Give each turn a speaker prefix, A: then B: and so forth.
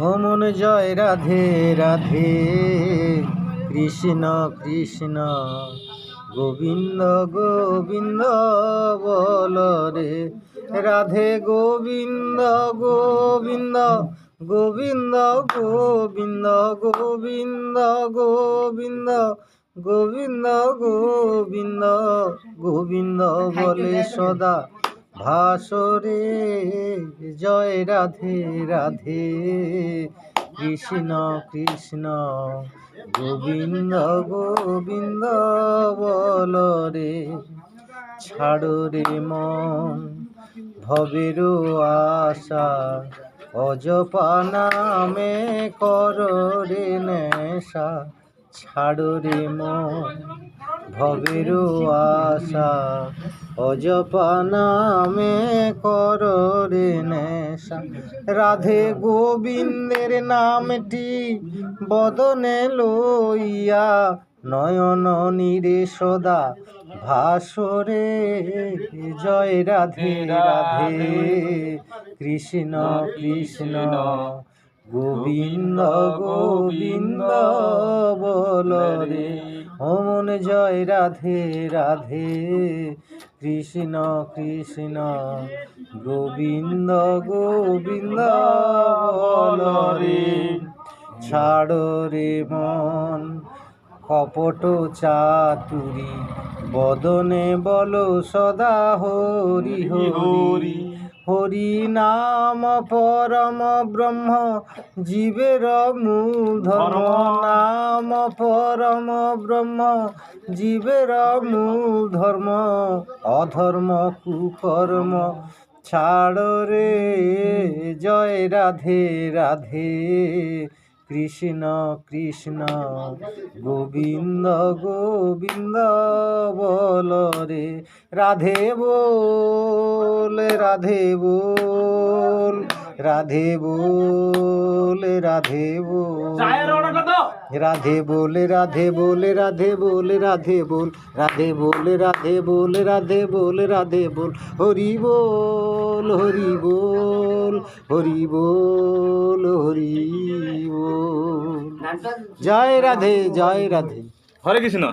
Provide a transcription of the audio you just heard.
A: ও মন জয় রাধে রাধে, কৃষ্ণ কৃষ্ণ গোবিন্দ গোবিন্দ বল রে। রাধে গোবিন্দ গোবিন্দ গোবিন্দ গোবিন্দ গোবিন্দ গোবিন্দ গোবিন্দ গোবিন্দ গোবিন্দ বলে সদা ভাসরে। জয় রাধে রাধে, কৃষ্ণ কৃষ্ণ গোবিন্দ গোবিন্দ বল রে। ছাড়ো রে মন ভবের আশা, অজপা নামে কর রে নেশা। ছাড়ো রে মন ভবের আশা, অজপা নামে কর রে নেশা। রাধে গোবিন্দের নামটি বদনে লইয়া, নয়ন নীরে সদা ভাসরে। জয় রাধে রাধে, কৃষ্ণ কৃষ্ণ গোবিন্দ গোবিন্দ বল রে। ও মন জয় রাধে রাধে, কৃষ্ণ কৃষ্ণ গোবিন্দ গোবিন্দ বল রে। ছাড়ো রে মন কপট চাতুরি, বদনে বলো সদা হরি হরি। হরি নাম পরম ব্রহ্ম, জীবের মূল ধর্ম। নাম পরম ব্রহ্ম, জীবের মূল ধর্ম। অধর্ম কুকর্ম ছাড় রে। জয় রাধে রাধে, কৃষ্ণ কৃষ্ণ গোবিন্দ গোবিন্দ বল রে। রাধে বল রাধে বল, রাধে বল রাধে বল, রাধে বল রাধে বল, রাধে বল রাধে বল, রাধে বল রাধে বল, রাধে বল রাধে বল। হরি বল হরি বল, হরি বল হরি বল। জয় রাধে জয় রাধে।
B: হরে কৃষ্ণ।